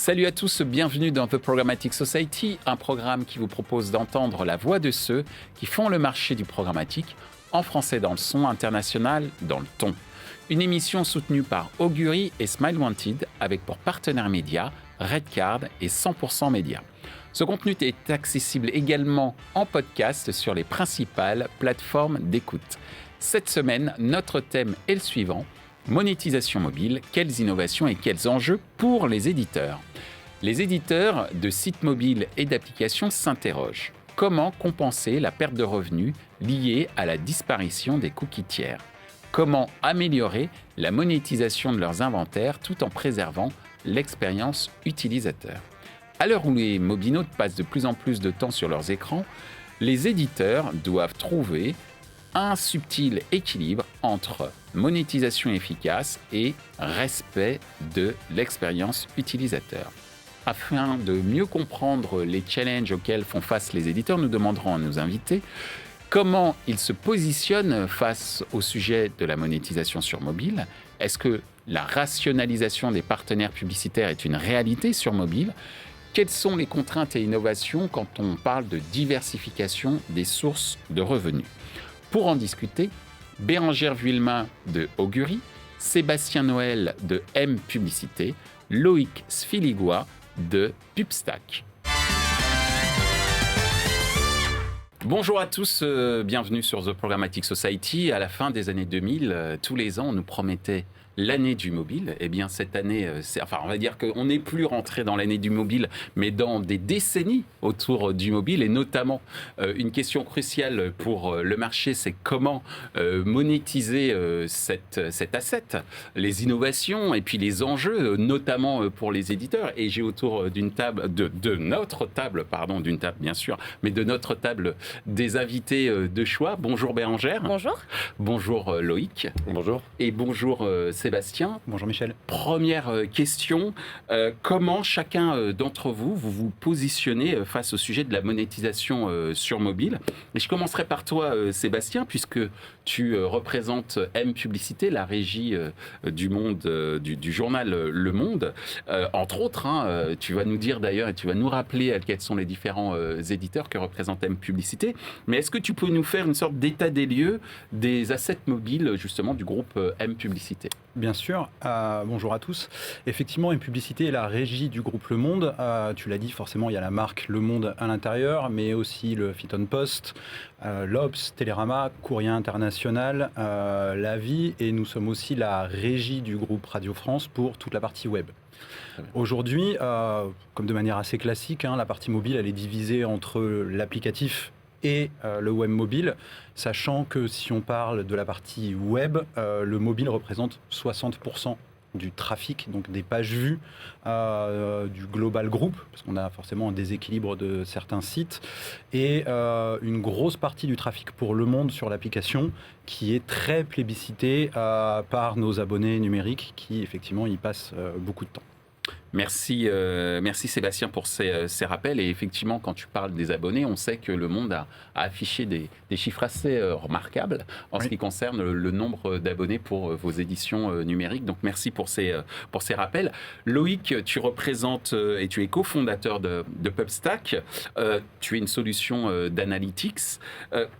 Salut à tous, bienvenue dans The Programmatic Society, un programme qui vous propose d'entendre la voix de ceux qui font le marché du programmatique, en français dans le son, international dans le ton. Une émission soutenue par Augury et Smile Wanted, avec pour partenaires médias Redcard et 100% Média. Ce contenu est accessible également en podcast sur les principales plateformes d'écoute. Cette semaine, notre thème est le suivant: monétisation mobile, quelles innovations et quels enjeux pour les éditeurs? Les éditeurs de sites mobiles et d'applications s'interrogent. Comment compenser la perte de revenus liée à la disparition des cookies tiers? Comment améliorer la monétisation de leurs inventaires tout en préservant l'expérience utilisateur? À l'heure où les mobinautes passent de plus en plus de temps sur leurs écrans, les éditeurs doivent trouver un subtil équilibre entre monétisation efficace et respect de l'expérience utilisateur. Afin de mieux comprendre les challenges auxquels font face les éditeurs, nous demanderons à nos invités comment ils se positionnent face au sujet de la monétisation sur mobile. Est-ce que la rationalisation des partenaires publicitaires est une réalité sur mobile? Quelles sont les contraintes et innovations quand on parle de diversification des sources de revenus? Pour en discuter, Bérengère Vuillemin de Augury, Sébastien Noël de M Publicité, Loïc Sfiligois de Pubstack. Bonjour à tous, bienvenue sur The Programmatic Society. À la fin des années 2000, tous les ans, on nous promettait l'année du mobile. Eh bien, cette année, on va dire qu'on n'est plus rentré dans l'année du mobile, mais dans des décennies autour du mobile, et notamment une question cruciale pour le marché, c'est comment monétiser cet asset, les innovations et puis les enjeux, notamment pour les éditeurs. Et j'ai autour d'une table, de notre table bien sûr, mais de notre table, des invités de choix. Bonjour Bérengère. Bonjour. Bonjour Loïc. Bonjour. Et bonjour Sébastien. Bonjour Michel. Première question, comment chacun d'entre vous vous positionnez face au sujet de la monétisation sur mobile? Et je commencerai par toi Sébastien, puisque tu représentes M Publicité, la régie du Monde, du journal Le Monde. Entre autres, tu vas nous dire d'ailleurs et tu vas nous rappeler quels sont les différents éditeurs que représente M Publicité. Mais est-ce que tu peux nous faire une sorte d'état des lieux des assets mobiles justement du groupe M Publicité? Bien sûr, bonjour à tous. Effectivement, M Publicité est la régie du groupe Le Monde. Tu l'as dit, forcément, il y a la marque Le Monde à l'intérieur, mais aussi le Huffington Post, l'Obs, Télérama, Courrier International, La Vie, et nous sommes aussi la régie du groupe Radio France pour toute la partie web. Aujourd'hui, comme de manière assez classique, la partie mobile, elle est divisée entre l'applicatif et le web mobile, sachant que si on parle de la partie web, le mobile représente 60% du trafic, donc des pages vues du global group, parce qu'on a forcément un déséquilibre de certains sites, et une grosse partie du trafic pour Le Monde sur l'application, qui est très plébiscité par nos abonnés numériques, qui effectivement y passent beaucoup de temps. Merci Sébastien pour ces rappels. Et effectivement, quand tu parles des abonnés, on sait que Le Monde a affiché des chiffres assez remarquables en ce qui concerne le nombre d'abonnés pour vos éditions numériques. Donc merci pour ces rappels. Loïc, tu représentes et tu es cofondateur de Pubstack. Tu es une solution d'analytics.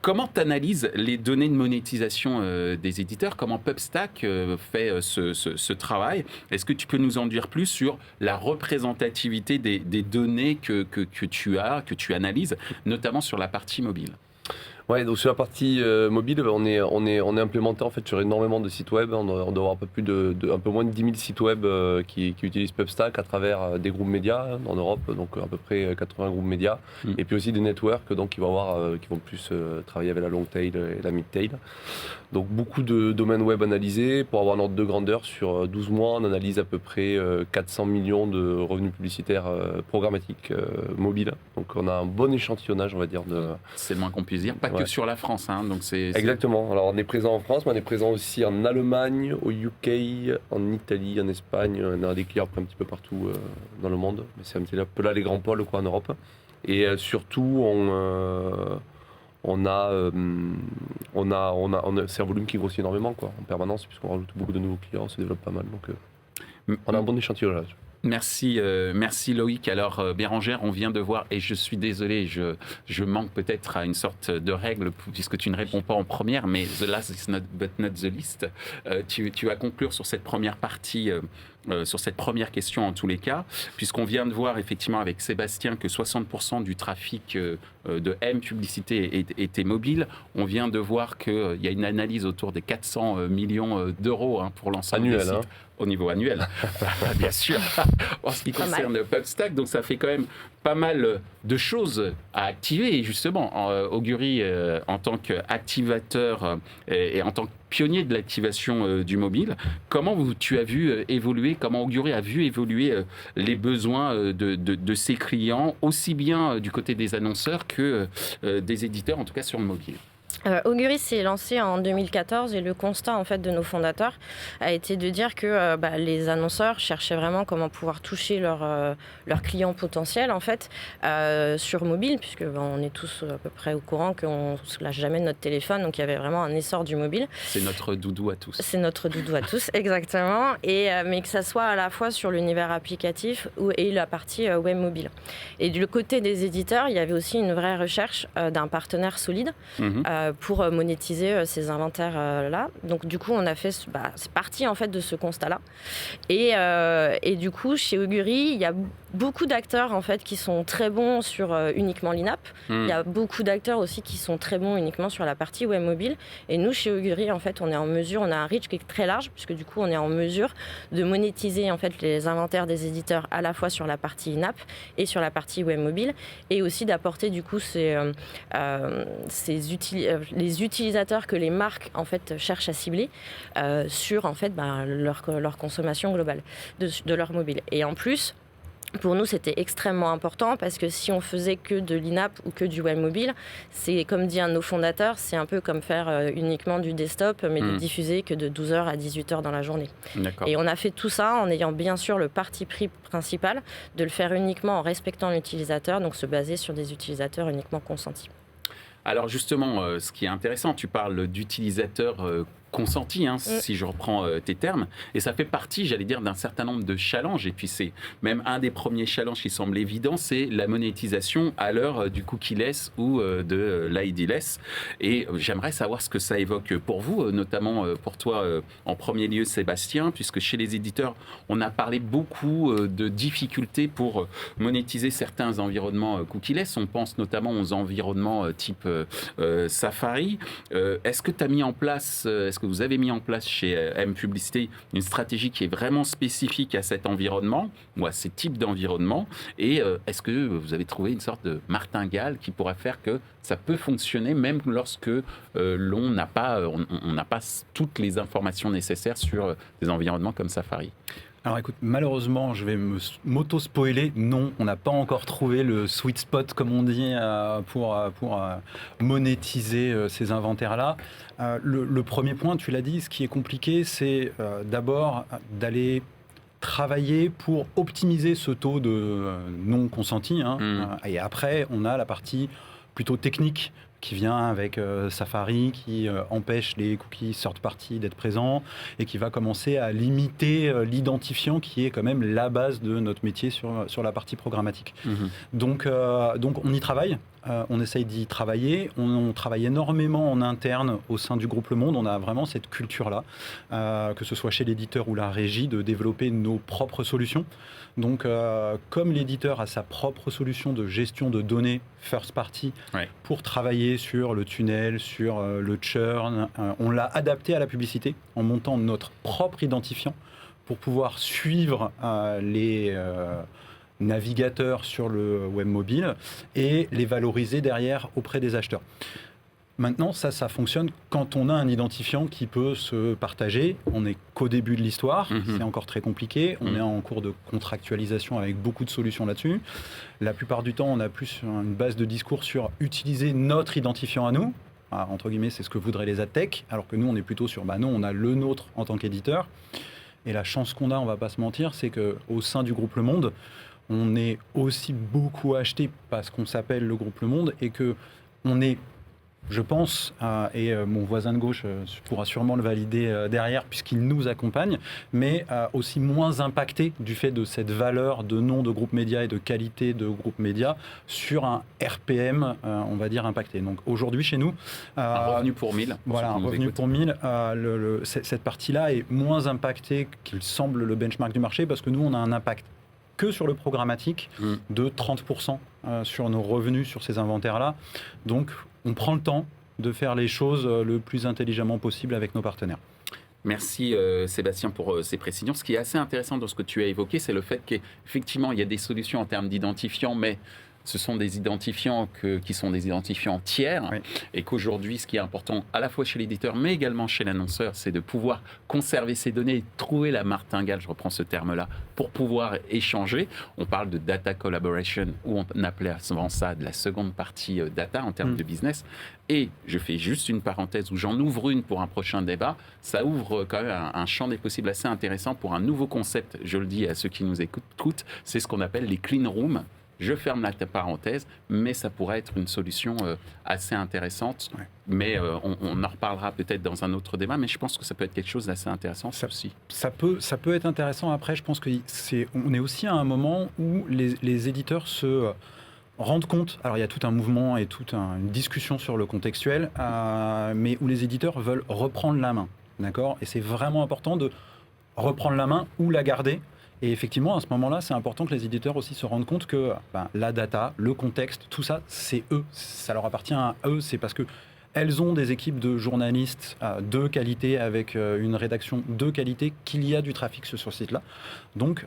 Comment tu analyses les données de monétisation des éditeurs? Comment Pubstack fait ce travail? Est-ce que tu peux nous en dire plus sur la représentativité des données que tu analyses, notamment sur la partie mobile? Ouais, donc sur la partie mobile, on est implémenté en fait sur énormément de sites web. On doit avoir un peu moins de 10 000 sites web qui utilisent Pubstack à travers des groupes médias en Europe, donc à peu près 80 groupes médias, et puis aussi des networks donc qui vont plus travailler avec la long tail et la mid tail. Donc beaucoup de domaines web analysés. Pour avoir un ordre de grandeur, sur 12 mois, on analyse à peu près 400 millions de revenus publicitaires programmatiques mobiles. Donc on a un bon échantillonnage, on va dire. C'est le moins qu'on puisse dire, pas que sur la France. Donc Exactement. Alors on est présent en France, mais on est présent aussi en Allemagne, au UK, en Italie, en Espagne. On a des clients un petit peu partout dans le monde. Mais c'est un petit peu là les grands pôles en Europe. Et surtout, c'est un volume qui grossit énormément en permanence, puisqu'on rajoute beaucoup de nouveaux clients, on se développe pas mal. Donc on a un bon échantillonnage. Merci, merci Loïc. Alors Bérangère, on vient de voir, et je suis désolé, je manque peut-être à une sorte de règle puisque tu ne réponds pas en première, mais the last is not but not the least. Tu vas conclure sur cette première partie. Sur cette première question en tous les cas, puisqu'on vient de voir effectivement avec Sébastien que 60% du trafic de M-Publicité était mobile. On vient de voir qu'il y a une analyse autour des 400 millions d'euros pour l'ensemble des sites. Au niveau annuel, bien sûr, en ce qui concerne Pubstack. Donc ça fait quand même pas mal de choses à activer. Et justement, Augury, en tant qu'activateur et en tant que pionnier de l'activation du mobile, comment tu as vu évoluer, comment Augury a vu évoluer les besoins de ses clients, aussi bien du côté des annonceurs que des éditeurs, en tout cas sur le mobile? Augury s'est lancé en 2014 et le constat en fait de nos fondateurs a été de dire que les annonceurs cherchaient vraiment comment pouvoir toucher leurs clients potentiels en fait sur mobile, puisque on est tous à peu près au courant qu'on ne se lâche jamais de notre téléphone, donc il y avait vraiment un essor du mobile. C'est notre doudou à tous. C'est notre doudou à tous, exactement. Mais que ça soit à la fois sur l'univers applicatif et la partie web mobile. Et du côté des éditeurs, il y avait aussi une vraie recherche d'un partenaire solide. Pour monétiser ces inventaires-là. Donc du coup, on a fait, c'est parti en fait de ce constat-là. Et du coup, chez Augury, il y a beaucoup d'acteurs en fait qui sont très bons sur uniquement l'INAP. Il y a beaucoup d'acteurs aussi qui sont très bons uniquement sur la partie web mobile. Et nous, chez Augury, en fait, on est en mesure, on a un reach qui est très large, puisque du coup, on est en mesure de monétiser en fait les inventaires des éditeurs à la fois sur la partie INAP et sur la partie web mobile, et aussi d'apporter du coup les utilisateurs que les marques en fait cherchent à cibler sur en fait leur consommation globale de leur mobile. Et en plus, pour nous, c'était extrêmement important parce que si on faisait que de l'INAP ou que du web mobile, c'est comme dit un de nos fondateurs, c'est un peu comme faire uniquement du desktop, mais de diffuser que de 12h à 18h dans la journée. Et on a fait tout ça en ayant bien sûr le parti pris principal de le faire uniquement en respectant l'utilisateur, donc se baser sur des utilisateurs uniquement consentis. Alors justement, ce qui est intéressant, tu parles d'utilisateurs consenti, si je reprends tes termes, et ça fait partie, j'allais dire, d'un certain nombre de challenges, et puis c'est même un des premiers challenges qui semble évident, c'est la monétisation à l'heure du cookie-less ou de l'ID-less, et j'aimerais savoir ce que ça évoque pour vous, notamment pour toi en premier lieu Sébastien, puisque chez les éditeurs, on a parlé beaucoup de difficultés pour monétiser certains environnements cookie-less, on pense notamment aux environnements type Safari. Est-ce que tu as mis en place, est-ce que vous avez mis en place chez M-Publicité une stratégie qui est vraiment spécifique à cet environnement ou à ces types d'environnements, et est-ce que vous avez trouvé une sorte de martingale qui pourrait faire que ça peut fonctionner même lorsque on n'a pas toutes les informations nécessaires sur des environnements comme Safari? Alors écoute, malheureusement, je vais m'auto-spoiler. Non, on n'a pas encore trouvé le sweet spot, comme on dit, pour monétiser ces inventaires-là. Le premier point, tu l'as dit, ce qui est compliqué, c'est d'abord d'aller travailler pour optimiser ce taux de non consenti. Et après, on a la partie plutôt technique qui vient avec Safari, qui empêche les cookies third party d'être présents et qui va commencer à limiter l'identifiant qui est quand même la base de notre métier sur la partie programmatique. Donc on y travaille. On essaye d'y travailler. On travaille énormément en interne au sein du groupe Le Monde. On a vraiment cette culture-là, que ce soit chez l'éditeur ou la régie, de développer nos propres solutions. Donc, comme l'éditeur a sa propre solution de gestion de données first party pour travailler sur le tunnel, sur le churn, on l'a adapté à la publicité en montant notre propre identifiant pour pouvoir suivre les navigateurs sur le web mobile et les valoriser derrière auprès des acheteurs. Maintenant, ça fonctionne quand on a un identifiant qui peut se partager. On n'est qu'au début de l'histoire, c'est encore très compliqué. On est en cours de contractualisation avec beaucoup de solutions là-dessus. La plupart du temps, on a plus une base de discours sur utiliser notre identifiant à nous. Entre guillemets, c'est ce que voudraient les adtech, alors que nous, on est plutôt sur, non, on a le nôtre en tant qu'éditeur. Et la chance qu'on a, on ne va pas se mentir, c'est qu'au sein du groupe Le Monde, on est aussi beaucoup acheté parce qu'on s'appelle le groupe Le Monde et qu'on est je pense, et mon voisin de gauche pourra sûrement le valider derrière puisqu'il nous accompagne, mais aussi moins impacté du fait de cette valeur de nom de groupe média et de qualité de groupe média sur un RPM, on va dire, impacté. Donc aujourd'hui chez nous... un revenu pour 1000. Voilà, un revenu pour 1000. Cette partie-là est moins impactée qu'il semble le benchmark du marché parce que nous, on a un impact que sur le programmatique de 30% sur nos revenus sur ces inventaires-là. Donc, on prend le temps de faire les choses le plus intelligemment possible avec nos partenaires. Merci Sébastien pour ces précisions. Ce qui est assez intéressant dans ce que tu as évoqué, c'est le fait qu'effectivement, il y a des solutions en termes d'identifiants, mais ce sont des identifiants qui sont des identifiants tiers, oui. Et qu'aujourd'hui, ce qui est important à la fois chez l'éditeur, mais également chez l'annonceur, c'est de pouvoir conserver ces données et trouver la martingale, je reprends ce terme-là, pour pouvoir échanger. On parle de data collaboration, ou on appelait avant ça de la seconde partie data en termes de business. Et je fais juste une parenthèse où j'en ouvre une pour un prochain débat. Ça ouvre quand même un champ des possibles assez intéressant pour un nouveau concept, je le dis à ceux qui nous écoutent, c'est ce qu'on appelle les clean rooms. Je ferme la parenthèse, mais ça pourrait être une solution assez intéressante. Ouais. Mais on en reparlera peut-être dans un autre débat, mais je pense que ça peut être quelque chose d'assez intéressant aussi. Ça peut être intéressant. Après, je pense qu'on est aussi à un moment où les éditeurs se rendent compte, alors il y a tout un mouvement et toute une discussion sur le contextuel, mais où les éditeurs veulent reprendre la main. D'accord ? Et c'est vraiment important de reprendre la main ou la garder. Et effectivement, à ce moment-là, c'est important que les éditeurs aussi se rendent compte que la data, le contexte, tout ça, c'est eux. Ça leur appartient à eux. C'est parce qu'elles ont des équipes de journalistes de qualité avec une rédaction de qualité qu'il y a du trafic sur ce site-là. Donc,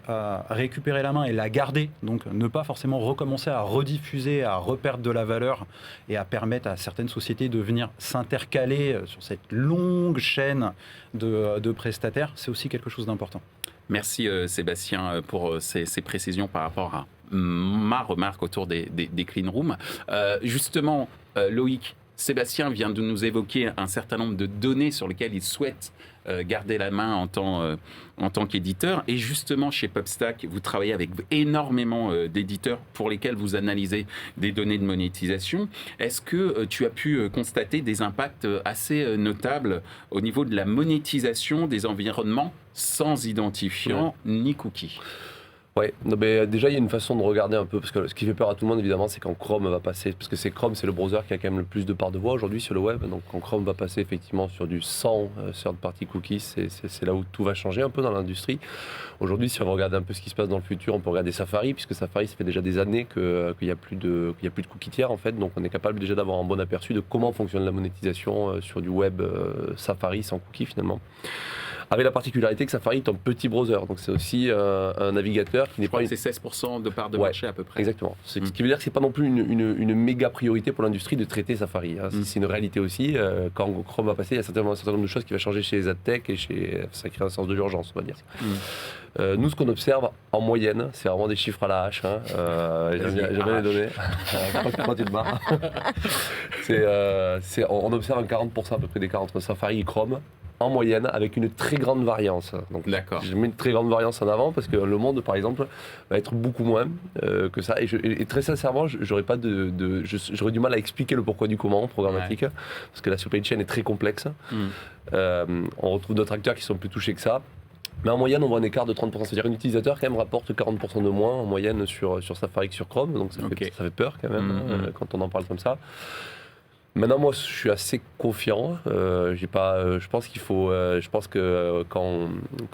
récupérer la main et la garder. Donc, ne pas forcément recommencer à rediffuser, à reperdre de la valeur et à permettre à certaines sociétés de venir s'intercaler sur cette longue chaîne de prestataires, c'est aussi quelque chose d'important. Merci Sébastien pour ces précisions par rapport à ma remarque autour des clean rooms. Justement, Loïc, Sébastien vient de nous évoquer un certain nombre de données sur lesquelles il souhaite garder la main en tant qu'éditeur. Et justement, chez Pubstack, vous travaillez avec énormément d'éditeurs pour lesquels vous analysez des données de monétisation. Est-ce que tu as pu constater des impacts assez notables au niveau de la monétisation des environnements sans identifiant ni cookie ? Ouais, déjà il y a une façon de regarder un peu, parce que ce qui fait peur à tout le monde évidemment, c'est quand Chrome va passer, parce que Chrome c'est le browser qui a quand même le plus de parts de voix aujourd'hui sur le web, donc quand Chrome va passer effectivement sur du 100 third party cookies, c'est là où tout va changer un peu dans l'industrie. Aujourd'hui, si on regarde un peu ce qui se passe dans le futur, on peut regarder Safari, puisque Safari, ça fait déjà des années qu'il n'y a plus de cookies tiers en fait, donc on est capable déjà d'avoir un bon aperçu de comment fonctionne la monétisation sur du web Safari sans cookies finalement. Avec la particularité que Safari est un petit browser, donc c'est aussi un navigateur qui n'est pas... C'est 16% de part de marché à peu près. Exactement. Ce qui veut dire que c'est pas non plus une méga priorité pour l'industrie de traiter Safari. Hein. C'est une réalité aussi. Quand Chrome va passer, il y a certainement un certain nombre de choses qui va changer chez les adtech et ça crée un sens de l'urgence, on va dire. Nous, ce qu'on observe en moyenne, c'est vraiment des chiffres à la hache. Hein. J'avais les données. Quand tu te barres. On observe un 40% à peu près d'écart entre Safari et Chrome. En moyenne, avec une très grande variance. Donc, je mets une très grande variance en avant parce que le monde, par exemple, va être beaucoup moins que ça. Et très sincèrement, j'aurais du mal à expliquer le pourquoi du comment programmatique, parce que la supply chain est très complexe. On retrouve d'autres acteurs qui sont plus touchés que ça. Mais en moyenne, on voit un écart de 30%. C'est-à-dire qu'un utilisateur quand même rapporte 40% de moins en moyenne sur Safari que sur Chrome. Donc ça fait peur quand même quand on en parle comme ça. Maintenant, moi, je suis assez confiant. Je pense que quand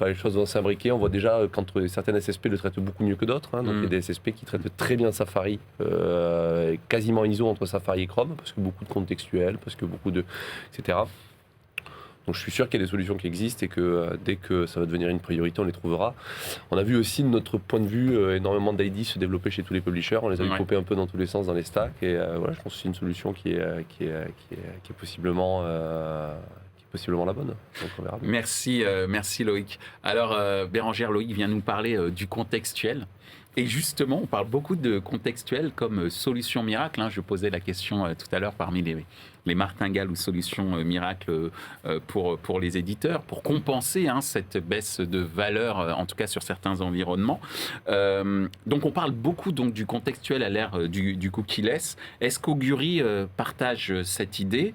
les choses vont s'imbriquer, on voit déjà qu'entre certaines SSP le traitent beaucoup mieux que d'autres. Hein. Donc, il y a des SSP qui traitent très bien Safari, quasiment ISO entre Safari et Chrome, parce que beaucoup de contextuels, parce que beaucoup de... etc. Donc je suis sûr qu'il y a des solutions qui existent et que dès que ça va devenir une priorité, on les trouvera. On a vu aussi, de notre point de vue, énormément d'ID se développer chez tous les publishers. On les a vu popper un peu dans tous les sens dans les stacks. Et voilà, je pense que c'est une solution qui est possiblement la bonne. Donc on verra. Merci Loïc. Alors Bérangère, Loïc vient nous parler du contextuel. Et justement, on parle beaucoup de contextuel comme solution miracle. Je posais la question tout à l'heure parmi les martingales ou solutions miracles pour les éditeurs, pour compenser cette baisse de valeur, en tout cas sur certains environnements. Donc on parle beaucoup donc, du contextuel à l'ère du cookie-less. Est-ce qu'Augury partage cette idée ?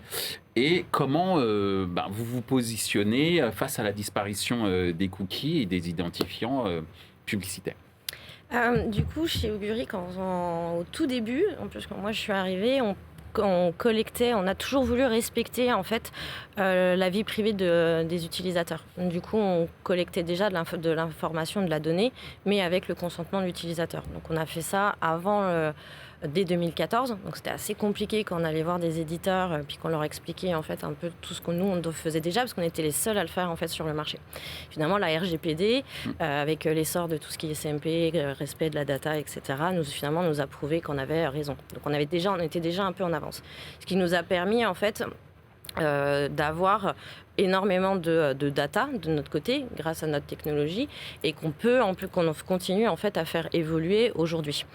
Et comment vous vous positionnez face à la disparition des cookies et des identifiants publicitaires ? Du coup, chez Augury, au tout début, en plus quand moi je suis arrivée, on collectait, on a toujours voulu respecter en fait la vie privée des utilisateurs. Du coup, on collectait déjà de l'information, de la donnée, mais avec le consentement de l'utilisateur. Donc on a fait ça dès 2014, donc c'était assez compliqué quand on allait voir des éditeurs puis qu'on leur expliquait en fait un peu tout ce que nous on faisait déjà parce qu'on était les seuls à le faire en fait sur le marché. Finalement la RGPD avec l'essor de tout ce qui est CMP, respect de la data, etc. nous a prouvé qu'on avait raison. Donc on était déjà un peu en avance, ce qui nous a permis en fait d'avoir énormément de data de notre côté grâce à notre technologie et qu'on continue en fait à faire évoluer aujourd'hui.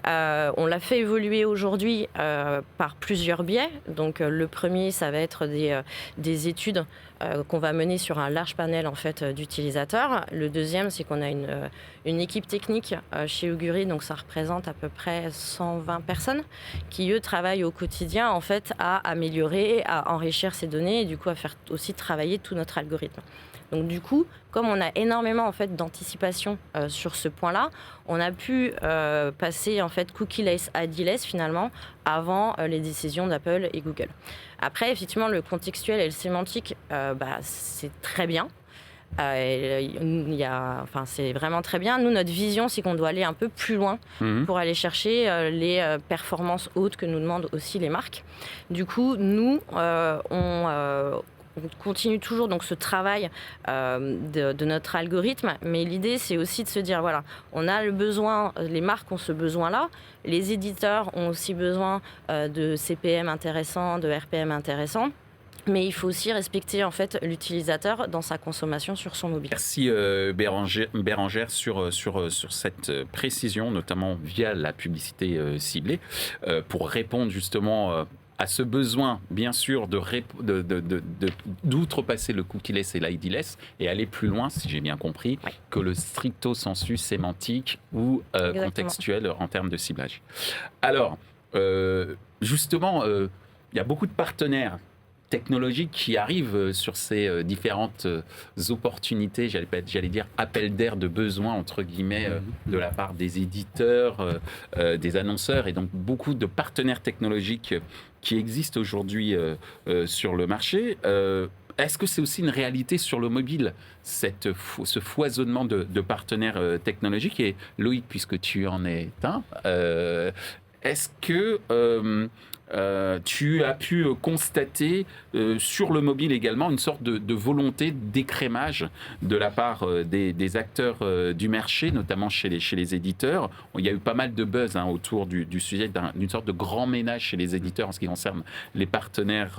On l'a fait évoluer aujourd'hui par plusieurs biais. Donc le premier, ça va être des études qu'on va mener sur un large panel en fait d'utilisateurs. Le deuxième, c'est qu'on a une équipe technique chez Augury, donc ça représente à peu près 120 personnes qui eux travaillent au quotidien en fait à améliorer, à enrichir ces données et du coup à faire aussi travailler tout notre algorithme. Donc du coup, comme on a énormément en fait d'anticipation sur ce point-là, on a pu passer en fait cookie-less à ID-less finalement avant les décisions d'Apple et Google. Après, effectivement, le contextuel et le sémantique, c'est très bien. C'est vraiment très bien. Nous, notre vision, c'est qu'on doit aller un peu plus loin pour aller chercher les performances hautes que nous demandent aussi les marques. Du coup, nous, on continue toujours donc ce travail de notre algorithme, mais l'idée c'est aussi de se dire voilà, on a le besoin, les marques ont ce besoin-là, les éditeurs ont aussi besoin de CPM intéressants, de RPM intéressants. Mais il faut aussi respecter en fait l'utilisateur dans sa consommation sur son mobile. Merci Bérangère sur cette précision, notamment via la publicité ciblée, pour répondre justement à ce besoin, bien sûr, d'outrepasser le cookie-less et l'ID-less et aller plus loin, si j'ai bien compris, que le stricto sensu sémantique ou contextuel en termes de ciblage. Alors, justement, il y a beaucoup de partenaires technologiques qui arrivent sur ces différentes opportunités, j'allais dire appel d'air de besoin, entre guillemets, de la part des éditeurs, des annonceurs, et donc beaucoup de partenaires technologiques qui existent aujourd'hui sur le marché. Est-ce que c'est aussi une réalité sur le mobile, ce foisonnement de partenaires technologiques? Et Loïc, puisque tu en es un, est-ce que tu as pu constater sur le mobile également une sorte de volonté d'écrémage de la part des acteurs du marché, notamment chez les éditeurs? Il y a eu pas mal de buzz autour du sujet d'une sorte de grand ménage chez les éditeurs en ce qui concerne les partenaires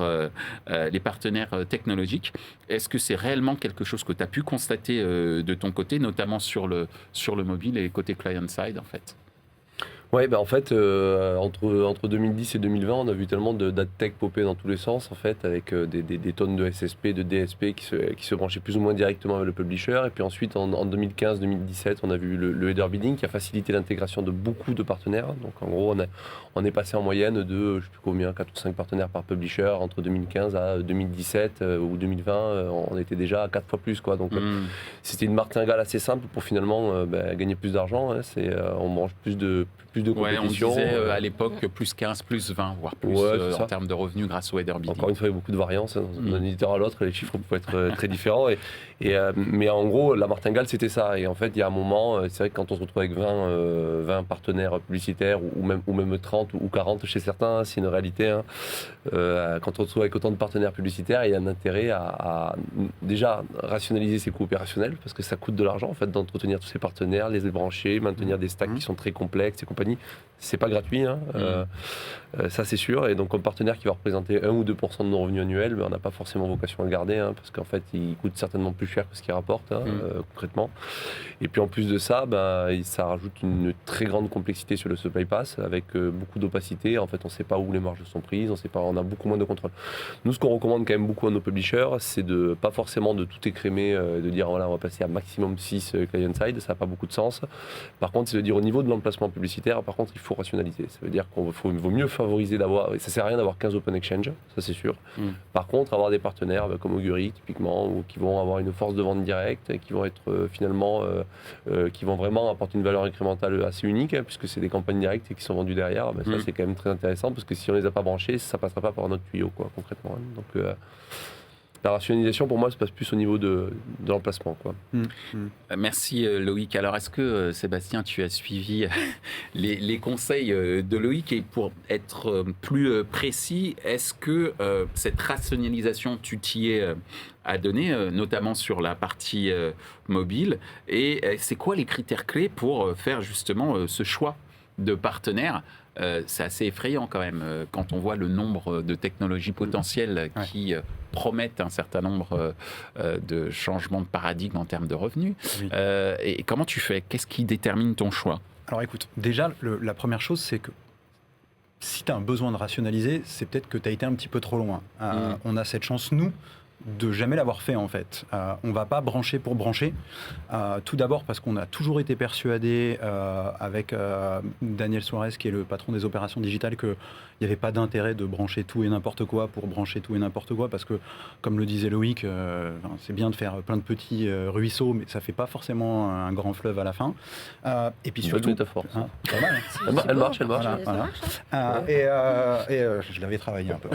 technologiques. Est-ce que c'est réellement quelque chose que tu as pu constater de ton côté, notamment sur le mobile et côté client-side en fait? Ouais, en fait, entre 2010 et 2020, on a vu tellement d'adtech popper dans tous les sens, en fait, avec des tonnes de SSP, de DSP qui se branchaient plus ou moins directement avec le publisher. Et puis ensuite, en 2015-2017, on a vu le header bidding qui a facilité l'intégration de beaucoup de partenaires. Donc en gros, on est passé en moyenne de, je ne sais plus combien, 4 ou 5 partenaires par publisher. Entre 2015 à 2017 ou 2020, on était déjà à 4 fois plus, quoi. Donc c'était une martingale assez simple pour finalement gagner plus d'argent. On mange plus de compétition. On disait à l'époque plus 15, plus 20, voire plus en termes de revenus grâce au header bidding. Encore une fois, il y a beaucoup de variances. D'un éditeur à l'autre, les chiffres pouvaient être très différents. Mais en gros, la martingale, c'était ça. Et en fait, il y a un moment, c'est vrai que quand on se retrouve avec 20 partenaires publicitaires, ou même 30 ou 40 chez certains, c'est une réalité. Quand on se retrouve avec autant de partenaires publicitaires, il y a un intérêt à déjà rationaliser ses coûts opérationnels, parce que ça coûte de l'argent en fait, d'entretenir tous ces partenaires, les brancher, maintenir des stacks qui sont très complexes et compagnie. compagnie. C'est pas gratuit, hein. Ça c'est sûr. Et donc comme partenaire qui va représenter 1 ou 2% de nos revenus annuels, on n'a pas forcément vocation à le garder, hein, parce qu'en fait il coûte certainement plus cher que ce qu'il rapporte, concrètement. Et puis en plus de ça, ça rajoute une très grande complexité sur le supply pass, avec beaucoup d'opacité. En fait, on ne sait pas où les marges sont prises, on a beaucoup moins de contrôle. Nous, ce qu'on recommande quand même beaucoup à nos publishers, c'est de pas forcément de tout écrémer, de dire voilà, on va passer à maximum 6 client-side, ça n'a pas beaucoup de sens. Par contre, c'est de dire au niveau de l'emplacement publicitaire, par contre, il faut rationaliser. Ça veut dire qu'il vaut mieux favoriser d'avoir, ça sert à rien d'avoir 15 open exchange, ça c'est sûr. Par contre, avoir des partenaires comme Augury typiquement, ou qui vont avoir une force de vente directe, et qui vont être finalement, qui vont vraiment apporter une valeur incrémentale assez unique, hein, puisque c'est des campagnes directes et qui sont vendues derrière, ça c'est quand même très intéressant, parce que si on les a pas branchés, ça passera pas par notre tuyau, quoi, concrètement. Hein. Donc la rationalisation, pour moi, se passe plus au niveau de l'emplacement, quoi. Merci Loïc. Alors, est-ce que, Sébastien, tu as suivi les conseils de Loïc? Et pour être plus précis, est-ce que cette rationalisation, tu t'y es donné, notamment sur la partie mobile? Et c'est quoi les critères clés pour faire justement ce choix de partenaires? C'est assez effrayant quand même quand on voit le nombre de technologies potentielles qui promettent un certain nombre de changements de paradigme en termes de revenus. Et comment tu fais? Qu'est-ce qui détermine ton choix? Alors écoute, déjà, la première chose, c'est que si tu as un besoin de rationaliser, c'est peut-être que tu as été un petit peu trop loin. On a cette chance, nous, de jamais l'avoir fait en fait. On ne va pas brancher pour brancher. Tout d'abord parce qu'on a toujours été persuadé avec Daniel Suarez, qui est le patron des opérations digitales, qu'il n'y avait pas d'intérêt de brancher tout et n'importe quoi pour brancher tout et n'importe quoi, parce que, comme le disait Loïc, c'est bien de faire plein de petits ruisseaux, mais ça ne fait pas forcément un grand fleuve à la fin. Et puis surtout... métaphore. Pas mal, hein. Elle marche. Voilà. Je l'avais travaillé un peu.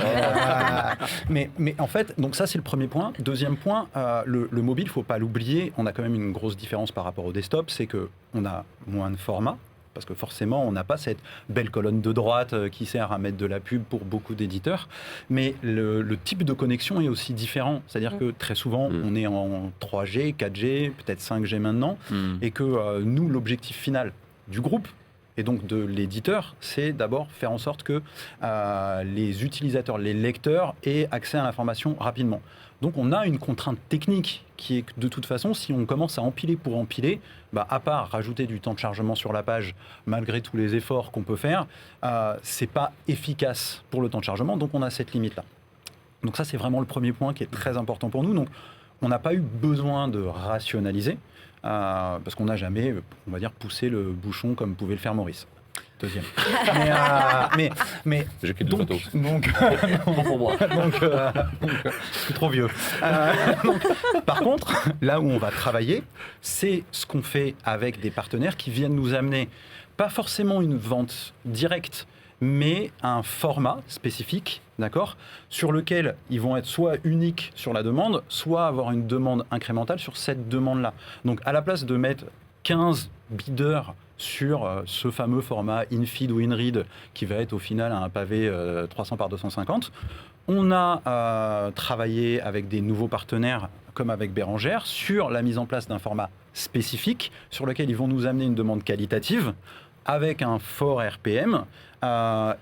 Mais en fait, donc ça c'est le premier point. Deuxième point, le mobile, il ne faut pas l'oublier, on a quand même une grosse différence par rapport au desktop, c'est qu'on a moins de format, parce que forcément, on n'a pas cette belle colonne de droite qui sert à mettre de la pub pour beaucoup d'éditeurs, mais le type de connexion est aussi différent. C'est-à-dire que très souvent, on est en 3G, 4G, peut-être 5G maintenant, et que nous, l'objectif final du groupe, et donc de l'éditeur, c'est d'abord faire en sorte que les utilisateurs, les lecteurs aient accès à l'information rapidement. Donc on a une contrainte technique qui est que de toute façon, si on commence à empiler pour empiler, à part rajouter du temps de chargement sur la page, malgré tous les efforts qu'on peut faire, c'est pas efficace pour le temps de chargement, donc on a cette limite-là. Donc ça, c'est vraiment le premier point qui est très important pour nous. Donc on n'a pas eu besoin de rationaliser, parce qu'on n'a jamais, on va dire, poussé le bouchon comme pouvait le faire Maurice. Deuxième. Mais j'ai quelques photos. Donc, je suis trop vieux. Par contre, là où on va travailler, c'est ce qu'on fait avec des partenaires qui viennent nous amener, pas forcément une vente directe, mais un format spécifique, d'accord, sur lequel ils vont être soit uniques sur la demande, soit avoir une demande incrémentale sur cette demande-là. Donc, à la place de mettre 15 bidders sur ce fameux format in-feed ou in-read qui va être au final un pavé 300 par 250. On a travaillé avec des nouveaux partenaires comme avec Bérengère sur la mise en place d'un format spécifique sur lequel ils vont nous amener une demande qualitative avec un fort RPM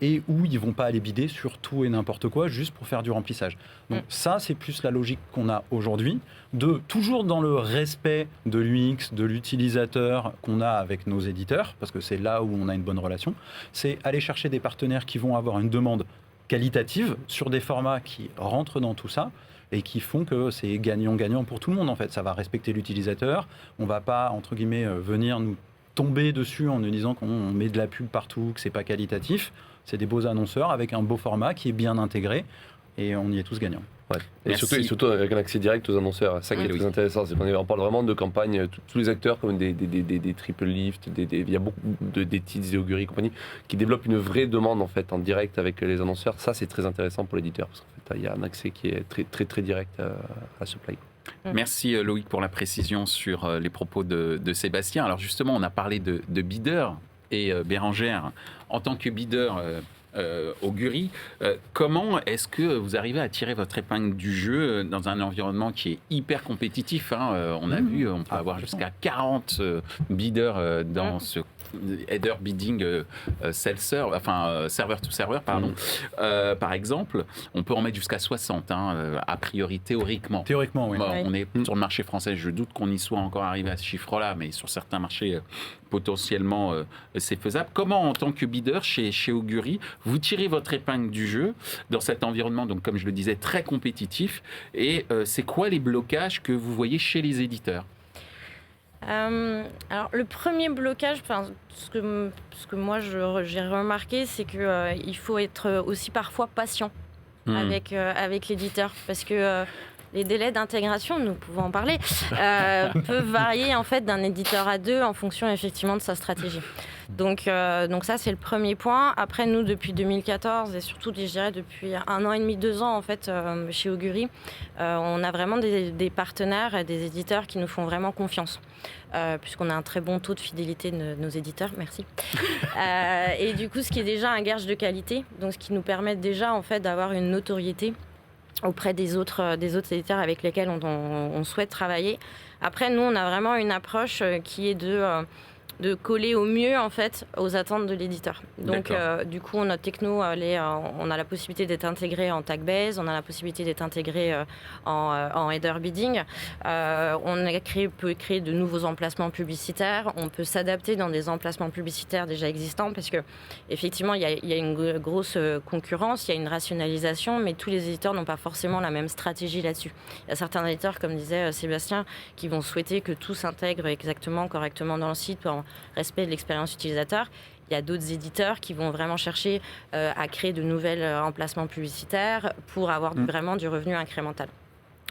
et où ils ne vont pas aller bider sur tout et n'importe quoi juste pour faire du remplissage. Donc ça, c'est plus la logique qu'on a aujourd'hui, de toujours dans le respect de l'UX, de l'utilisateur qu'on a avec nos éditeurs, parce que c'est là où on a une bonne relation, c'est aller chercher des partenaires qui vont avoir une demande qualitative sur des formats qui rentrent dans tout ça et qui font que c'est gagnant-gagnant pour tout le monde en fait. Ça va respecter l'utilisateur, on ne va pas, entre guillemets, venir nous tomber dessus en nous disant qu'on met de la pub partout, que c'est pas qualitatif. C'est des beaux annonceurs avec un beau format qui est bien intégré et on y est tous gagnants. Ouais. Et surtout avec un accès direct aux annonceurs. Ça qui est très intéressant, c'est qu'on parle vraiment de campagnes, tous les acteurs comme des triple lift, il y a beaucoup des Tids et Augury et compagnie qui développent une vraie demande en fait en direct avec les annonceurs. Ça c'est très intéressant pour l'éditeur parce qu'en fait il y a un accès qui est très très très direct à ce play. Merci Loïc pour la précision sur les propos de Sébastien. Alors justement, on a parlé de bidder et Bérengère en tant que bidder Augury. Comment est-ce que vous arrivez à tirer votre épingle du jeu dans un environnement qui est hyper compétitif, hein, on a vu, on peut avoir jusqu'à 40 bidders dans ce header bidding self-serve, enfin server to server, pardon. Par exemple, on peut en mettre jusqu'à 60, a priori théoriquement. Théoriquement, oui. Bon, on est sur le marché français, je doute qu'on y soit encore arrivé à ce chiffre-là, mais sur certains marchés, potentiellement, c'est faisable. Comment, en tant que bidder chez Augury, vous tirez votre épingle du jeu dans cet environnement, donc comme je le disais, très compétitif, et c'est quoi les blocages que vous voyez chez les éditeurs ? Alors le premier blocage, ce que moi j'ai remarqué, c'est que il faut être aussi parfois patient avec l'éditeur, parce que les délais d'intégration, nous pouvons en parler, peuvent varier en fait d'un éditeur à deux en fonction effectivement de sa stratégie. Donc ça c'est le premier point. Après nous depuis 2014 et surtout je dirais depuis 1 an et demi, 2 ans en fait chez Augury, on a vraiment des partenaires et des éditeurs qui nous font vraiment confiance. Puisqu'on a un très bon taux de fidélité de nos éditeurs, merci. Et du coup ce qui est déjà un gage de qualité, donc ce qui nous permet déjà en fait d'avoir une notoriété auprès des autres éditeurs avec lesquels on souhaite travailler. Après, nous, on a vraiment une approche qui est de coller au mieux en fait aux attentes de l'éditeur. Donc du coup notre techno on a la possibilité d'être intégré en tag base, on a la possibilité d'être intégré en header bidding, peut créer de nouveaux emplacements publicitaires, on peut s'adapter dans des emplacements publicitaires déjà existants parce que effectivement il y a une grosse concurrence, il y a une rationalisation, mais tous les éditeurs n'ont pas forcément la même stratégie là-dessus. Il y a certains éditeurs, comme disait Sébastien, qui vont souhaiter que tout s'intègre exactement, correctement dans le site pour respect de l'expérience utilisateur. Il y a d'autres éditeurs qui vont vraiment chercher à créer de nouveaux emplacements publicitaires pour avoir vraiment du revenu incrémental.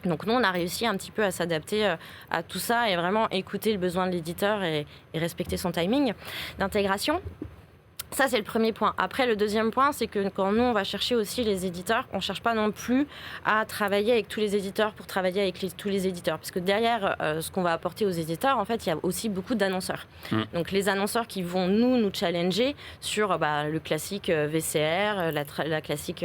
Donc nous, on a réussi un petit peu à s'adapter à tout ça et vraiment écouter le besoin de l'éditeur et respecter son timing d'intégration. Ça, c'est le premier point. Après, le deuxième point, c'est que quand nous, on va chercher aussi les éditeurs, on ne cherche pas non plus à travailler avec tous les éditeurs pour travailler avec tous les éditeurs. Parce que derrière, ce qu'on va apporter aux éditeurs, en fait, il y a aussi beaucoup d'annonceurs. Donc, les annonceurs qui vont nous challenger sur le classique VCR, la classique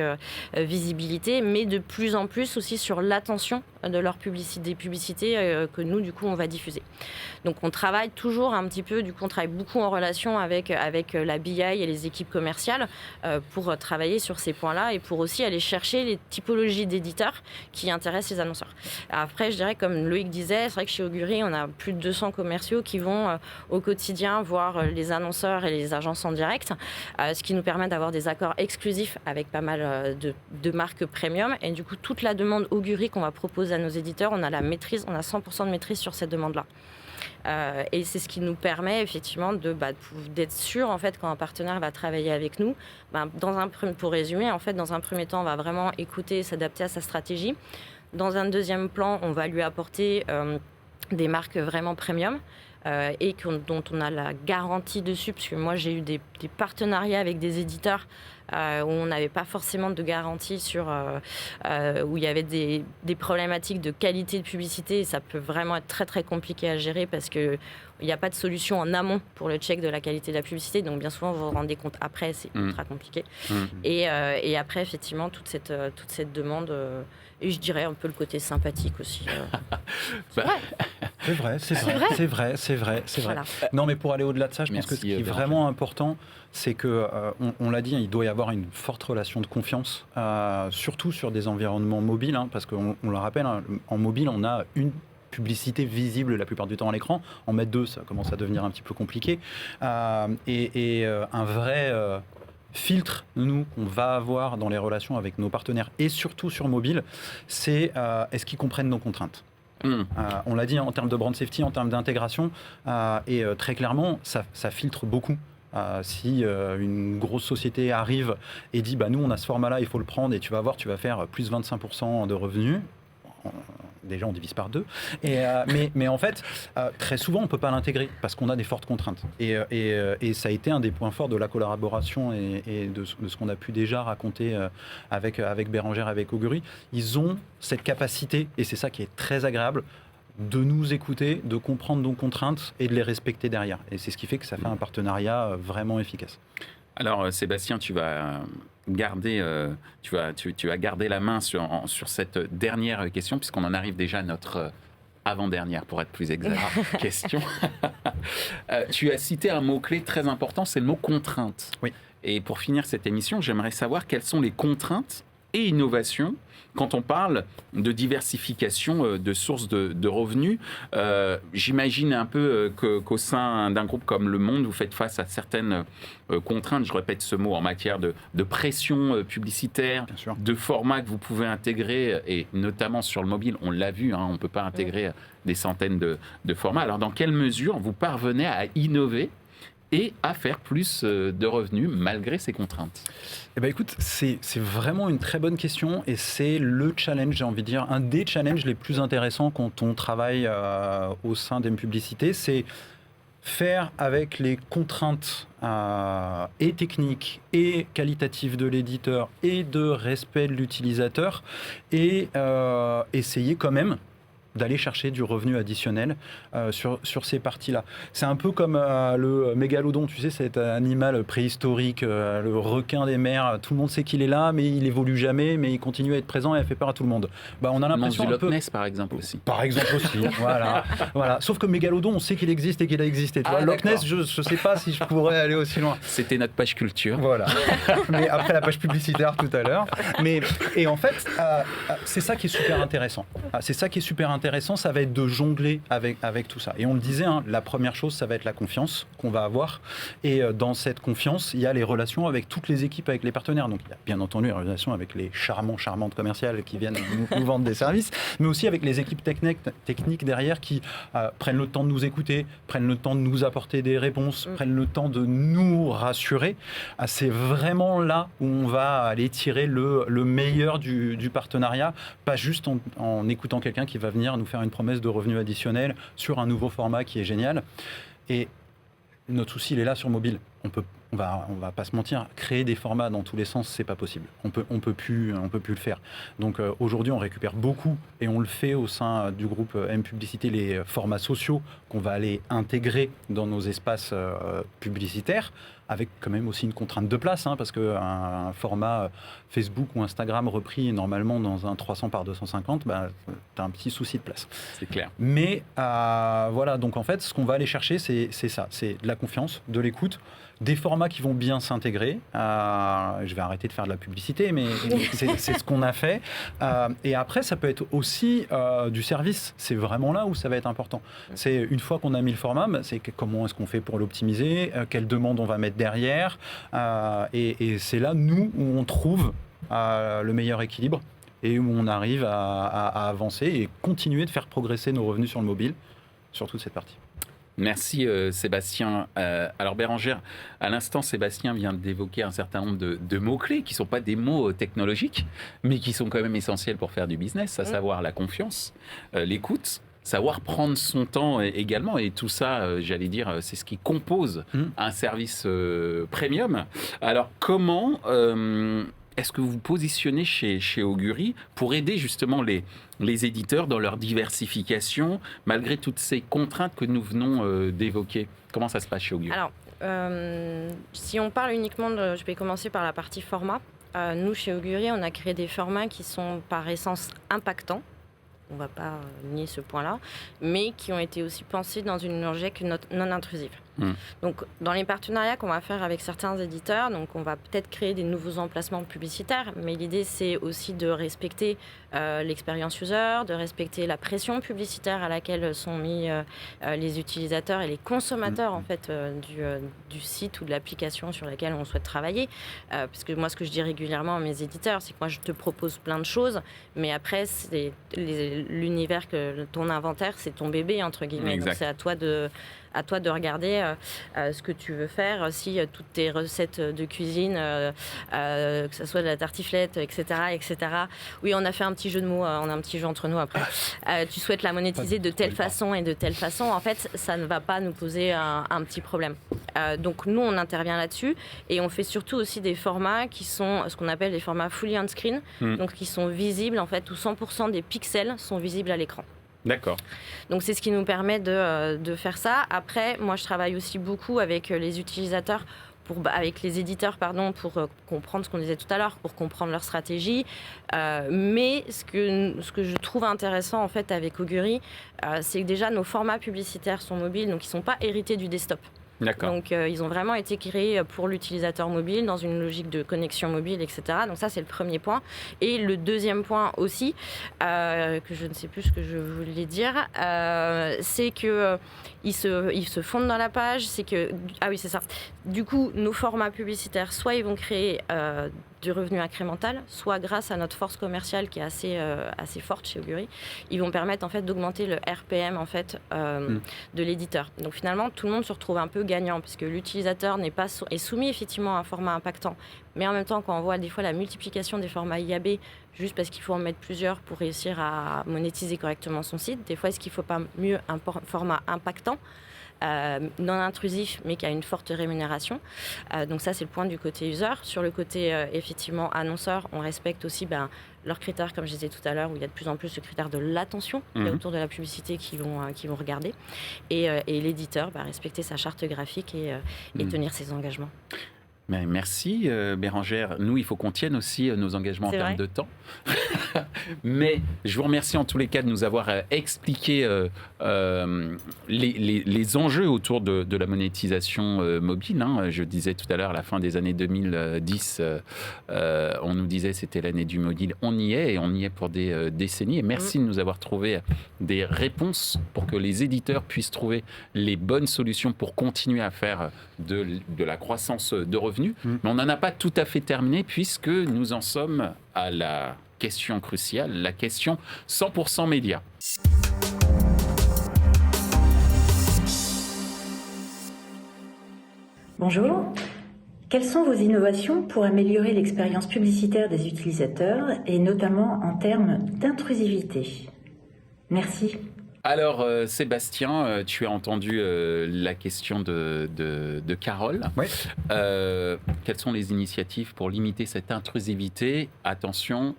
visibilité, mais de plus en plus aussi sur l'attention de leur publicité, des publicités que nous, du coup, on va diffuser. Donc, on travaille toujours un petit peu, du coup, on travaille beaucoup en relation avec la BI et les équipes commerciales pour travailler sur ces points-là et pour aussi aller chercher les typologies d'éditeurs qui intéressent les annonceurs. Après, je dirais, comme Loïc disait, c'est vrai que chez Augury, on a plus de 200 commerciaux qui vont au quotidien voir les annonceurs et les agences en direct, ce qui nous permet d'avoir des accords exclusifs avec pas mal de marques premium. Et du coup, toute la demande Augury qu'on va proposer à nos éditeurs, on a la maîtrise, on a 100% de maîtrise sur cette demande-là. Et c'est ce qui nous permet effectivement d'être sûr en fait quand un partenaire va travailler avec nous. Pour résumer, en fait, dans un premier temps, on va vraiment écouter et s'adapter à sa stratégie. Dans un deuxième plan, on va lui apporter des marques vraiment premium. Dont on a la garantie dessus, parce que moi j'ai eu des partenariats avec des éditeurs où on n'avait pas forcément de garantie où il y avait des problématiques de qualité de publicité et ça peut vraiment être très très compliqué à gérer parce qu'il n'y a pas de solution en amont pour le check de la qualité de la publicité, donc bien souvent vous vous rendez compte après, c'est ultra compliqué. Et après effectivement toute cette demande et je dirais un peu le côté sympathique aussi. C'est vrai. Voilà. Non, mais pour aller au-delà de ça, je pense que ce qui est vraiment important, c'est que, on l'a dit, il doit y avoir une forte relation de confiance, surtout sur des environnements mobiles, parce qu'on le rappelle, en mobile, on a une publicité visible la plupart du temps à l'écran. En mettre deux, ça commence à devenir un petit peu compliqué. Un vrai filtre, nous, qu'on va avoir dans les relations avec nos partenaires, et surtout sur mobile, c'est est-ce qu'ils comprennent nos contraintes ? On l'a dit en termes de brand safety, en termes d'intégration, et très clairement, ça filtre beaucoup. Si une grosse société arrive et dit nous on a ce format-là, il faut le prendre et tu vas voir, tu vas faire plus 25% de revenus. Déjà on divise par deux. Mais en fait, très souvent on ne peut pas l'intégrer parce qu'on a des fortes contraintes. Et ça a été un des points forts de la collaboration et de ce qu'on a pu déjà raconter avec Bérengère, avec Augury. Ils ont cette capacité, et c'est ça qui est très agréable, de nous écouter, de comprendre nos contraintes et de les respecter derrière. Et c'est ce qui fait que ça fait un partenariat vraiment efficace. Alors Sébastien, tu vas garder la main sur cette dernière question puisqu'on en arrive déjà à notre avant-dernière pour être plus exact. Question. Tu as cité un mot-clé très important, c'est le mot contrainte. Oui. Et pour finir cette émission, j'aimerais savoir quelles sont les contraintes et innovations quand on parle de diversification de sources de revenus. J'imagine un peu qu'au sein d'un groupe comme Le Monde, vous faites face à certaines contraintes, je répète ce mot, en matière de pression publicitaire, de formats que vous pouvez intégrer, et notamment sur le mobile, on l'a vu, on ne peut pas intégrer des centaines de formats. Alors dans quelle mesure vous parvenez à innover et à faire plus de revenus malgré ces contraintes? Eh ben écoute, c'est vraiment une très bonne question et c'est le challenge, j'ai envie de dire, un des challenges les plus intéressants quand on travaille au sein d'M-Publicité, c'est faire avec les contraintes et techniques et qualitatives de l'éditeur et de respect de l'utilisateur et essayer quand même d'aller chercher du revenu additionnel sur ces parties-là. C'est un peu comme le mégalodon, tu sais, cet animal préhistorique, le requin des mers. Tout le monde sait qu'il est là, mais il évolue jamais, mais il continue à être présent et à faire peur à tout le monde. On a l'impression du Loch Ness, par exemple, aussi. Par exemple aussi, voilà. Sauf que mégalodon, on sait qu'il existe et qu'il a existé. Tu vois, Loch Ness, je ne sais pas si je pourrais aller aussi loin. C'était notre page culture. Voilà. Mais après la page publicitaire tout à l'heure. Et en fait, c'est ça qui est super intéressant. C'est ça qui est super intéressant, ça va être de jongler avec tout ça. Et on le disait, la première chose, ça va être la confiance qu'on va avoir. Et dans cette confiance, il y a les relations avec toutes les équipes, avec les partenaires. Donc il y a bien entendu les relations avec les charmantes commerciales qui viennent nous vendre des services, mais aussi avec les équipes techniques derrière qui prennent le temps de nous écouter, prennent le temps de nous apporter des réponses, prennent le temps de nous rassurer. C'est vraiment là où on va aller tirer le meilleur du partenariat, pas juste en écoutant quelqu'un qui va venir nous faire une promesse de revenus additionnels sur un nouveau format qui est génial. Et notre souci, il est là sur mobile. On va pas se mentir, créer des formats dans tous les sens, c'est pas possible. On peut plus le faire. Donc aujourd'hui, on récupère beaucoup et on le fait au sein du groupe M-Publicité, les formats sociaux qu'on va aller intégrer dans nos espaces publicitaires, avec quand même aussi une contrainte de place, parce qu'un format Facebook ou Instagram repris normalement dans un 300 par 250, tu as un petit souci de place. C'est clair. Mais voilà, donc en fait, ce qu'on va aller chercher, c'est ça, c'est de la confiance, de l'écoute, des formats qui vont bien s'intégrer. Je vais arrêter de faire de la publicité, mais c'est ce qu'on a fait. Et après, ça peut être aussi du service. C'est vraiment là où ça va être important. C'est une fois qu'on a mis le format, c'est comment est-ce qu'on fait pour l'optimiser, quelles demandes on va mettre derrière. Et c'est là, nous, où on trouve le meilleur équilibre et où on arrive à avancer et continuer de faire progresser nos revenus sur le mobile, sur toute cette partie. Merci Sébastien. Alors Bérangère, à l'instant, Sébastien vient d'évoquer un certain nombre de mots-clés qui ne sont pas des mots technologiques, mais qui sont quand même essentiels pour faire du business, à savoir la confiance, l'écoute, savoir prendre son temps également. Et tout ça, j'allais dire, c'est ce qui compose un service premium. Alors comment est-ce que vous vous positionnez chez Augury pour aider justement les éditeurs dans leur diversification, malgré toutes ces contraintes que nous venons d'évoquer? Comment ça se passe chez Augury? Alors, si on parle uniquement je vais commencer par la partie format. Nous, chez Augury, on a créé des formats qui sont par essence impactants. On ne va pas nier ce point-là, mais qui ont été aussi pensés dans une logique non intrusive. Donc, dans les partenariats qu'on va faire avec certains éditeurs, donc on va peut-être créer des nouveaux emplacements publicitaires, mais l'idée, c'est aussi de respecter l'expérience user, de respecter la pression publicitaire à laquelle sont mis les utilisateurs et les consommateurs en fait, du site ou de l'application sur laquelle on souhaite travailler. Parce que moi, ce que je dis régulièrement à mes éditeurs, c'est que moi, je te propose plein de choses, mais après, c'est l'univers, ton inventaire, c'est ton bébé, entre guillemets. Exact. Donc, c'est à toi de regarder ce que tu veux faire, si toutes tes recettes de cuisine, que ce soit de la tartiflette, etc., etc. Oui, on a fait un petit jeu de mots, on a un petit jeu entre nous après. Tu souhaites la monétiser de telle façon et de telle façon, en fait, ça ne va pas nous poser un petit problème. Donc nous, on intervient là-dessus et on fait surtout aussi des formats qui sont ce qu'on appelle des formats fully on-screen, donc qui sont visibles, en fait, où 100% des pixels sont visibles à l'écran. D'accord. Donc c'est ce qui nous permet de faire ça. Après, moi je travaille aussi beaucoup avec les utilisateurs avec les éditeurs, pour comprendre ce qu'on disait tout à l'heure, pour comprendre leur stratégie. Mais ce que je trouve intéressant en fait avec Augury, c'est que déjà nos formats publicitaires sont mobiles, donc ils ne sont pas hérités du desktop. D'accord. Donc ils ont vraiment été créés pour l'utilisateur mobile, dans une logique de connexion mobile, etc. Donc ça, c'est le premier point. Et le deuxième point aussi, que je ne sais plus ce que je voulais dire, c'est que ils se fondent dans la page. Ah oui, c'est ça. Du coup, nos formats publicitaires, soit ils vont créer du revenu incrémental, soit grâce à notre force commerciale qui est assez forte chez Augury, ils vont permettre en fait d'augmenter le RPM en fait de l'éditeur. Donc finalement, tout le monde se retrouve un peu gagnant parce que l'utilisateur est soumis effectivement à un format impactant, mais en même temps, quand on voit des fois la multiplication des formats IAB, juste parce qu'il faut en mettre plusieurs pour réussir à monétiser correctement son site, des fois, est-ce qu'il ne faut pas mieux un format impactant, non intrusif, mais qui a une forte rémunération. Donc ça, c'est le point du côté user. Sur le côté, effectivement, annonceur, on respecte aussi leurs critères, comme je disais tout à l'heure, où il y a de plus en plus le critère de l'attention autour de la publicité qu'ils vont regarder. Et l'éditeur, respecter sa charte graphique et tenir ses engagements. Merci Bérangère. Nous, il faut qu'on tienne aussi nos engagements en termes de temps. Mais je vous remercie en tous les cas de nous avoir expliqué les enjeux autour de la monétisation mobile. Je disais tout à l'heure, à la fin des années 2010, on nous disait c'était l'année du mobile. On y est et on y est pour des décennies. Et merci de nous avoir trouvé des réponses pour que les éditeurs puissent trouver les bonnes solutions pour continuer à faire de la croissance de revenus. Mais on n'en a pas tout à fait terminé puisque nous en sommes à la question cruciale, la question 100% média. Bonjour. Quelles sont vos innovations pour améliorer l'expérience publicitaire des utilisateurs et notamment en termes d'intrusivité ? Merci. Alors, Sébastien, tu as entendu la question de Carole. Oui. Quelles sont les initiatives pour limiter cette intrusivité ? Attention,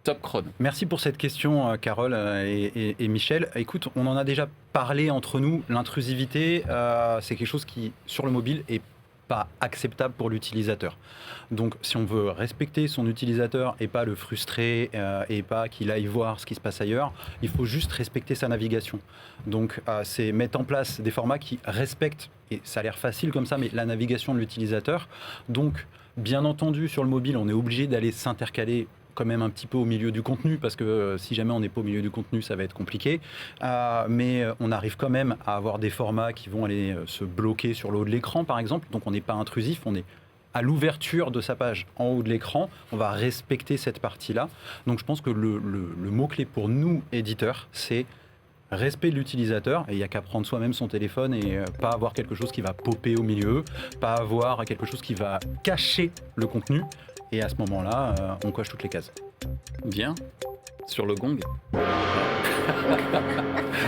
top chrono. Merci pour cette question, Carole et Michel. Écoute, on en a déjà parlé entre nous. L'intrusivité, c'est quelque chose qui, sur le mobile, est pas acceptable pour l'utilisateur. Donc, si on veut respecter son utilisateur et pas le frustrer et pas qu'il aille voir ce qui se passe ailleurs, il faut juste respecter sa navigation. Donc, c'est mettre en place des formats qui respectent, et ça a l'air facile comme ça, mais la navigation de l'utilisateur. Donc, bien entendu, sur le mobile, on est obligé d'aller s'intercaler quand même un petit peu au milieu du contenu, parce que si jamais on n'est pas au milieu du contenu, ça va être compliqué. Mais on arrive quand même à avoir des formats qui vont aller se bloquer sur le haut de l'écran, par exemple. Donc on n'est pas intrusif, on est à l'ouverture de sa page en haut de l'écran. On va respecter cette partie-là. Donc je pense que le mot-clé pour nous, éditeurs, c'est respect de l'utilisateur, et il n'y a qu'à prendre soi-même son téléphone et pas avoir quelque chose qui va popper au milieu, pas avoir quelque chose qui va cacher le contenu. Et à ce moment-là, on coche toutes les cases. Bien. Sur le gong. On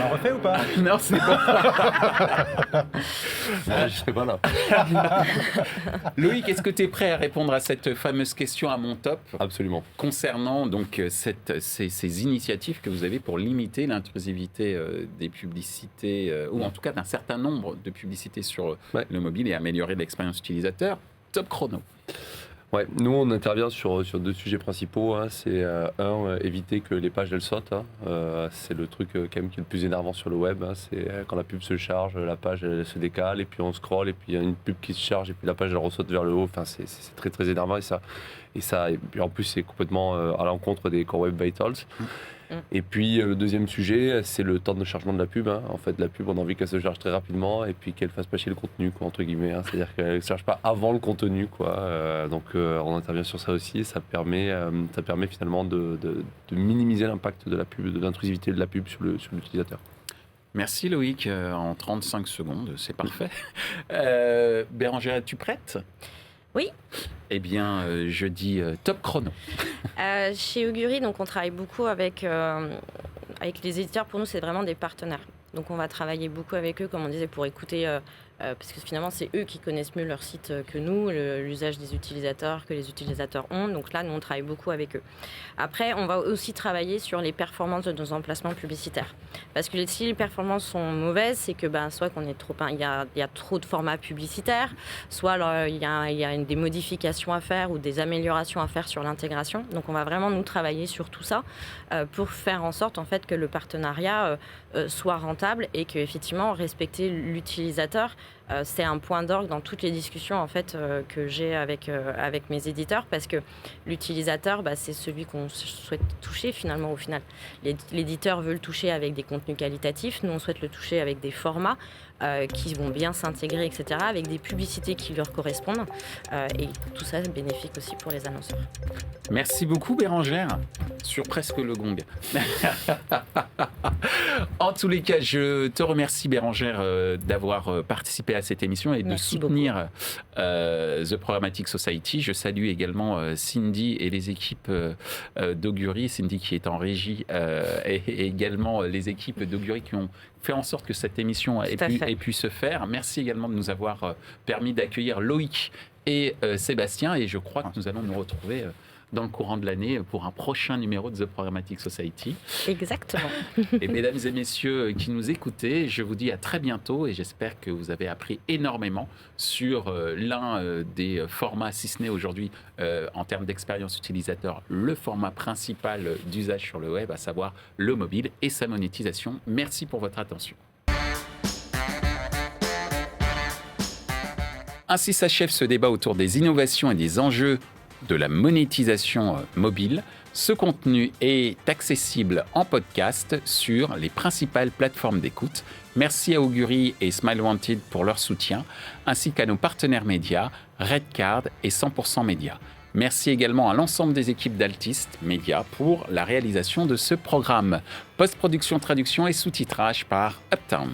en refait ou pas ? Non, c'est pas. Je serai pas là. Loïc, est-ce que tu es prêt à répondre à cette fameuse question à mon top ? Absolument. Concernant donc ces initiatives que vous avez pour limiter l'intrusivité des publicités, ou en tout cas d'un certain nombre de publicités sur le mobile et améliorer l'expérience utilisateur. Top chrono. Ouais, nous on intervient sur deux sujets principaux. C'est éviter que les pages elles sautent. C'est le truc quand même qui est le plus énervant sur le web. C'est quand la pub se charge, la page elle se décale et puis on scrolle et puis il y a une pub qui se charge et puis la page elle ressaute vers le haut. Enfin c'est très très énervant et puis en plus c'est complètement à l'encontre des Core Web Vitals. Et puis le deuxième sujet, c'est le temps de chargement de la pub. En fait, la pub, on a envie qu'elle se charge très rapidement et puis qu'elle fasse pas chier le contenu, quoi, entre guillemets. C'est-à-dire qu'elle ne se charge pas avant le contenu, quoi. Donc on intervient sur ça aussi. Et ça permet finalement de minimiser l'impact de la pub, de l'intrusivité de la pub sur l'utilisateur. Merci Loïc, en 35 secondes, c'est parfait. Bérangère, es-tu prête ? Oui. Eh bien, je dis top chrono. Chez Augury, donc on travaille beaucoup avec les éditeurs. Pour nous, c'est vraiment des partenaires. Donc on va travailler beaucoup avec eux, comme on disait, pour écouter parce que finalement, c'est eux qui connaissent mieux leur site que nous, l'usage des utilisateurs que les utilisateurs ont. Donc là, nous, on travaille beaucoup avec eux. Après, on va aussi travailler sur les performances de nos emplacements publicitaires. Parce que si les performances sont mauvaises, c'est que soit qu'on est il y a trop de formats publicitaires, soit il y a des modifications à faire ou des améliorations à faire sur l'intégration. Donc on va vraiment nous travailler sur tout ça pour faire en sorte en fait que le partenariat soit rentable et que effectivement respecter l'utilisateur, c'est un point d'orgue dans toutes les discussions en fait que j'ai avec mes éditeurs, parce que l'utilisateur, c'est celui qu'on souhaite toucher finalement au final. L'éditeur veut le toucher avec des contenus qualitatifs, nous on souhaite le toucher avec des formats qui vont bien s'intégrer, etc., avec des publicités qui leur correspondent, et tout ça est bénéfique aussi pour les annonceurs. Merci beaucoup Bérangère, sur presque le gong. En tous les cas, je te remercie Bérangère d'avoir participé à cette émission et Merci de soutenir The Programmatic Society. Je salue également Cindy et les équipes d'Augury, Cindy qui est en régie, et également les équipes d'Augury qui ont fait en sorte que cette émission ait pu se faire. Merci également de nous avoir permis d'accueillir Loïc et Sébastien, et je crois que nous allons nous retrouver dans le courant de l'année pour un prochain numéro de The Programmatic Society. Exactement. Et mesdames et messieurs qui nous écoutez, je vous dis à très bientôt et j'espère que vous avez appris énormément sur l'un des formats, si ce n'est aujourd'hui en termes d'expérience utilisateur, le format principal d'usage sur le web, à savoir le mobile et sa monétisation. Merci pour votre attention. Ainsi s'achève ce débat autour des innovations et des enjeux de la monétisation mobile. Ce contenu est accessible en podcast sur les principales plateformes d'écoute. Merci à Augury et Smile Wanted pour leur soutien, ainsi qu'à nos partenaires médias, Redcard et 100% Média. Merci également à l'ensemble des équipes d'Altiste Média pour la réalisation de ce programme. Post-production, traduction et sous-titrage par Uptown.